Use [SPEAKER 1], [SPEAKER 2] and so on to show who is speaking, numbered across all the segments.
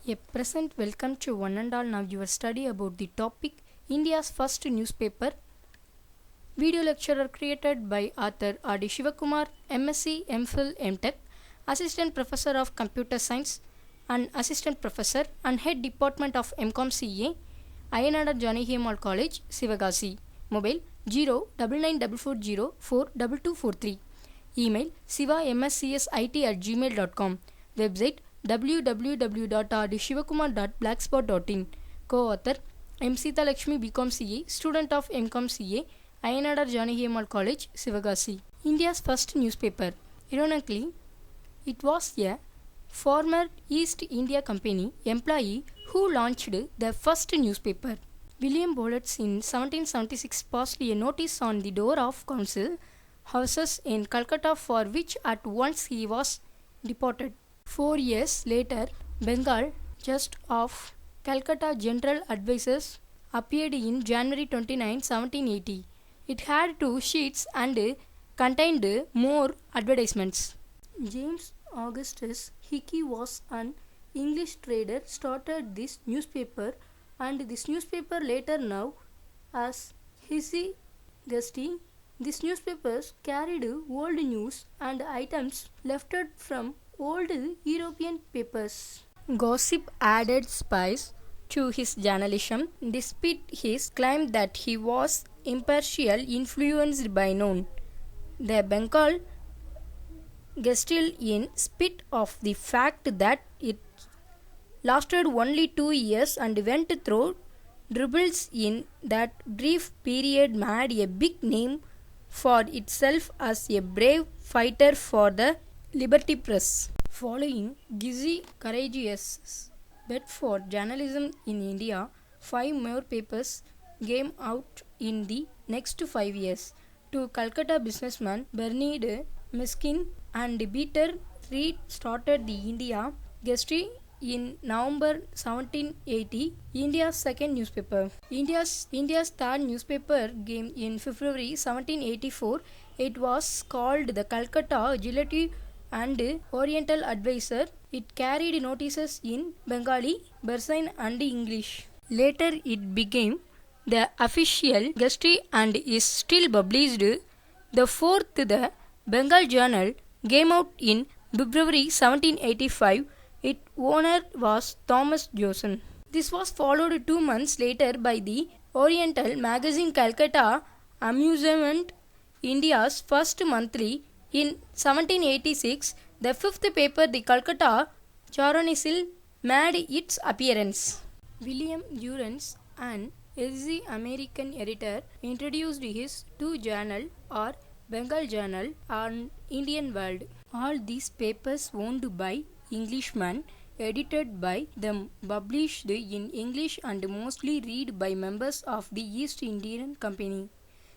[SPEAKER 1] A present welcome to one and all. Now your study about the topic India's first newspaper. Video lecturer created by author R.D.Sivakumar, MSc, MPhil, MTech, Assistant Professor of Computer Science and Assistant Professor and Head Department of MCOM CA, Ayanadar Janaki College, Sivagasi. Mobile 09944042243. Email sivamscsit@gmail.com. Website www.rdsivakumar.blogspot.in. Co-author M. Sita Lakshmi, BCom CA, student of MCom CA, Ayanadar Janaki College, Sivagasi. India's first newspaper. Ironically, it was a former East India Company employee who launched the first newspaper. William Bolitz in 1776 passed a notice on the door of council houses in Calcutta, for which at once he was deported. 4 years later, Bengal Just of Calcutta General Advisers appeared in January 29, 1780. It had 2 sheets and contained more advertisements. James Augustus Hickey was an English trader, started this newspaper, and this newspaper later known as Hissy Gusty. These newspapers carried old news and items lefted from old European papers. Gossip added spice to his journalism, despite his claim that he was impartial, influenced by none. The Bengal Gazette, in spite of the fact that it lasted only 2 years and went through troubles in that brief period, made a big name for itself as a brave fighter for the Liberty Press. Following Gizzy courageous bet for journalism in India, 5 more papers came out in the next 5 years. 2 Calcutta businessmen, Bernard Miskin and Peter Reed, started the India Gazette in November 1780, India's second newspaper. India's third newspaper came in February 1784. It was called the Calcutta Gazette and Oriental Advisor. It carried notices in Bengali, Persian and English. Later it became the official Gazette and is still published. The fourth, the Bengal Journal, came out in February 1785. Its owner was Thomas Johnson. This was followed 2 months later by the Oriental magazine Calcutta Amusement, India's first monthly. In 1786, the fifth paper, the Calcutta Chronicle, made its appearance. William Durance, an early American editor, introduced his 2 journals, or Bengal Journal and Indian World. All these papers owned by Englishmen, edited by them, published in English and mostly read by members of the East Indian Company,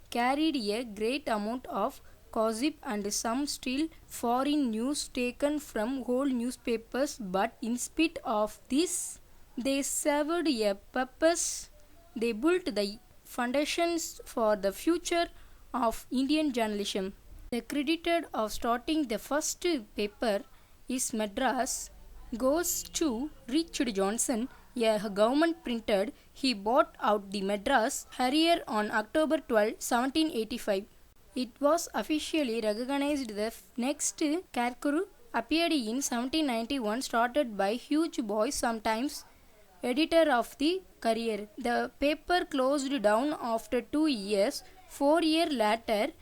[SPEAKER 1] carried a great amount of gossip and some still foreign news taken from old newspapers, but in spite of this, they served a purpose. They built the foundations for the future of Indian journalism. The credit of starting the first paper is Madras goes to Richard Johnson, a government printer. He bought out the Madras Harrier on October 12, 1785. It was officially recognized the next Carcuru appeared in 1791, started by Hugh Boy, sometimes editor of the Courier. The paper closed down after 2 years. 4 years later,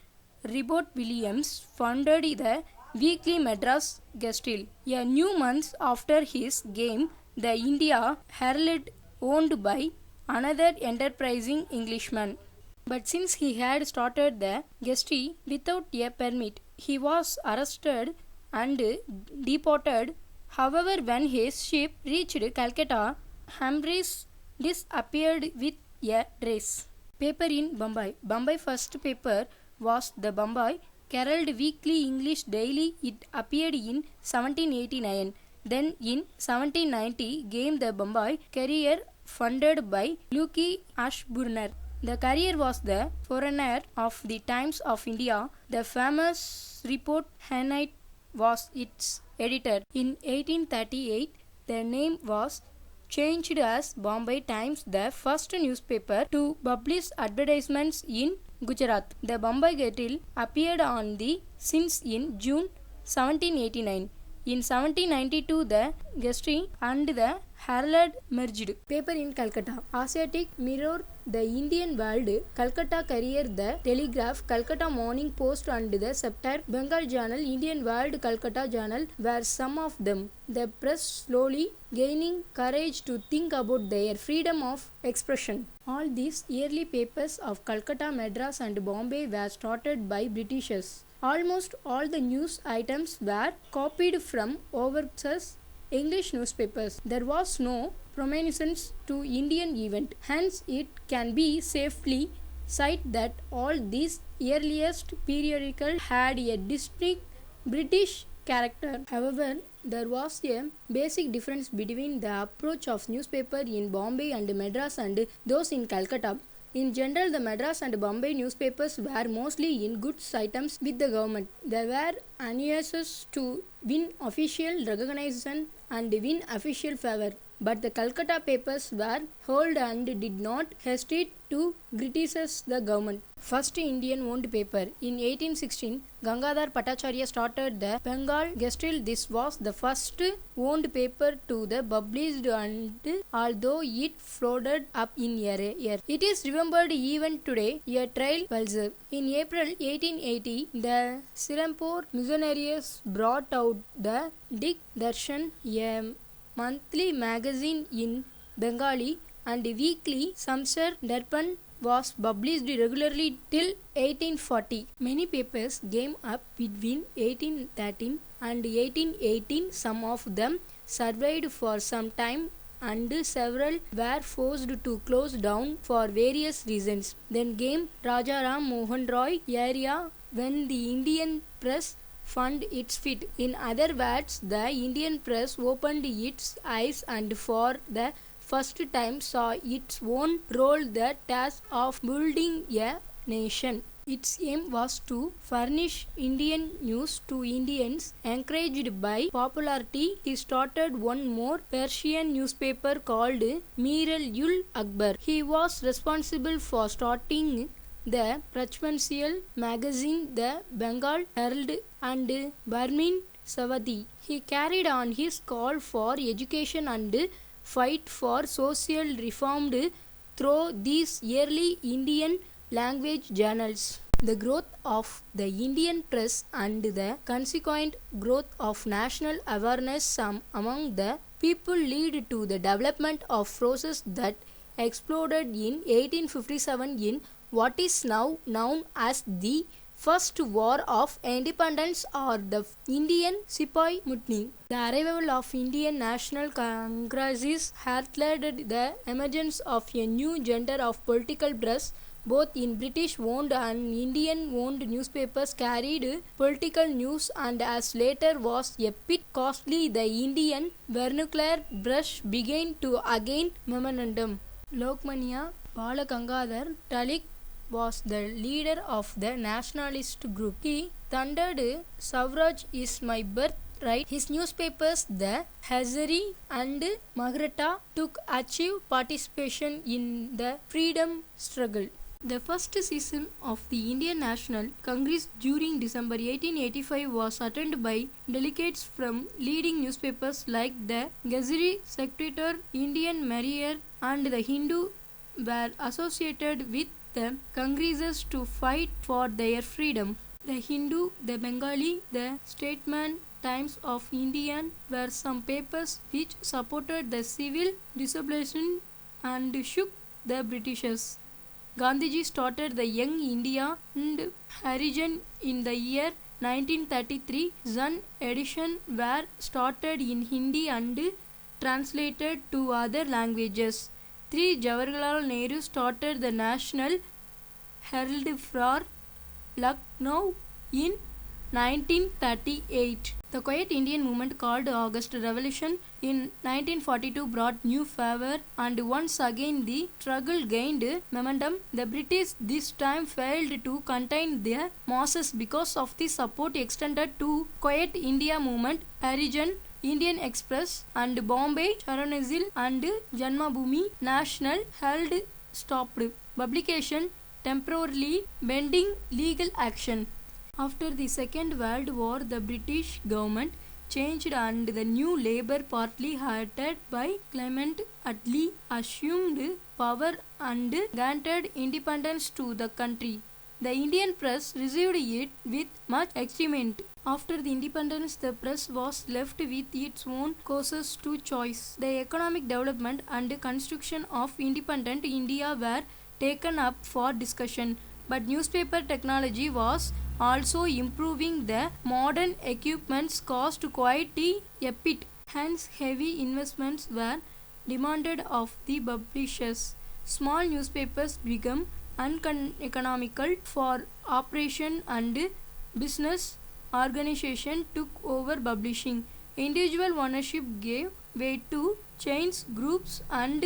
[SPEAKER 1] Robert Williams founded the weekly Madras Gazette. A few months after his game, the India Herald, owned by another enterprising Englishman. But since he had started the Gazette without a permit, he was arrested and deported. However, when his ship reached Calcutta, Humphreys disappeared with a dress. Paper in Bombay. Bombay first paper was the Bombay Herald Weekly English Daily. It appeared in 1789. Then in 1790 came the Bombay Courier, funded by Luke Ashburner. The Courier was the forerunner of the Times of India. The famous report Hannite was its editor. In 1838, the name was changed as Bombay Times, the first newspaper to publish advertisements in Gujarat. The Bombay Gettil appeared on the scenes in June 1789. In 1792, the Gazette and the Herald merged. Paper in Calcutta. Asiatic Mirror, the Indian World, Calcutta Courier, the Telegraph, Calcutta Morning Post and the Scepter, Bengal Journal, Indian World, Calcutta Journal were some of them. The press slowly gaining courage to think about their freedom of expression. All these early papers of Calcutta, Madras and Bombay were started by Britishers. Almost all the news items were copied from overseas English newspapers. There was no prominence to Indian event. Hence, it can be safely said that all these earliest periodicals had a distinct British character. However, there was a basic difference between the approach of newspaper in Bombay and Madras and those in Calcutta. In general, the Madras and Bombay newspapers were mostly in goods items with the government. They were anxious to win official recognition and win official favor. But the Calcutta papers were old and did not hesitate to criticize the government. First Indian owned paper. In 1816, Gangadhar Bhattacharya started the Bengal Gazette. This was the first owned paper to the published, and although it floated up in a year, it is remembered even today a trailblazer. In April 1880, the Sirampore missionaries brought out the Dik Darshan, a monthly magazine in Bengali, and weekly Samsar Darpan was published regularly till 1840. Many papers came up between 1813 and 1818. Some of them survived for some time and several were forced to close down for various reasons. Then came Raja Ram Mohan Roy era when the Indian press found its feet. In other words, the Indian press opened its eyes and for the first time saw its own role, the task of building a nation. Its aim was to furnish Indian news to Indians. Encouraged by popularity, he started one more Persian newspaper called Mir-ul-Akbar. He was responsible for starting the Prachmansiyal magazine, the Bengal Herald and Burmese Savadi. He carried on his call for education and fight for social reform through these early Indian language journals. The growth of the Indian press and the consequent growth of national awareness among the people lead to the development of process that exploded in 1857 in what is now known as the First War of Independence or the Indian Sepoy Mutiny. The arrival of Indian National Congress heralded the emergence of a new genre of political press. Both in British-owned and Indian-owned newspapers carried political news, and as later was a bit costly, the Indian vernacular brush began to gain momentum. Lokmanya Balagangadhar Tilak was the leader of the nationalist group. He thundered, "Swaraj is my birthright." His newspapers, the Hazari and Maratha, took active participation in the freedom struggle. The first session of the Indian National Congress during December 1885 was attended by delegates from leading newspapers like the Gazette, Spectator, Indian Mariner and the Hindu were associated with the Congresses to fight for their freedom. The Hindu, the Bengali, the Statesman, Times of India were some papers which supported the civil disobedience and shook the Britishers. Gandhiji started the Young India and Harijan in the year 1933. Sun edition were started in Hindi and translated to other languages. 3. Jawaharlal Nehru started the National Herald for Lucknow in 1938. The Quiet Indian movement called August Revolution in 1942 brought new favor, and once again the struggle gained momentum. The British this time failed to contain their masses because of the support extended to Quiet India movement. Harijan Indian Express and Bombay Charanazil and Janmabhoomi National Herald stopped publication, temporarily pending legal action. After the Second World War, the British government changed and the new Labour Party headed by Clement Attlee assumed power and granted independence to the country. The Indian press received it with much excitement. After the independence, the press was left with its own courses to choose. The economic development and construction of independent India were taken up for discussion, but newspaper technology was also improving. The modern equipments cost quite a bit, hence heavy investments were demanded of the publishers. Small newspapers became uneconomical for operation and business organization took over publishing. Individual ownership gave way to chains, groups and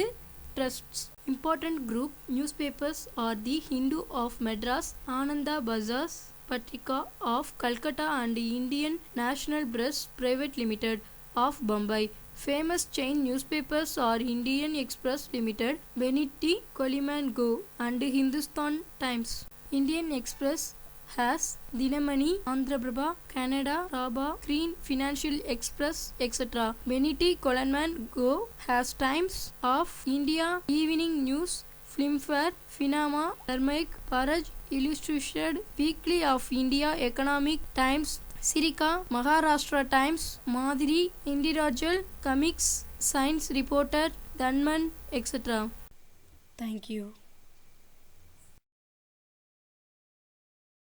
[SPEAKER 1] trusts. Important group newspapers are the Hindu of Madras, Ananda Bazar Patrika of Calcutta and Indian National Press Private Limited of Bombay. Famous chain newspapers are Indian Express Limited, Beniti, Coleman Go and Hindustan Times. Indian Express has Dinamani, Andhra Prabha, Canada, Prabha, Green, Financial Express, etc. Beniti Coleman Go has Times of India, Evening News, Filmfare, Finama, Dharmic, Paraj, Illustrated, Weekly of India, Economic Times, Sirika, Maharashtra Times, Madhuri, Indirajal, Comics, Science Reporter, Dhanman, etc. Thank you.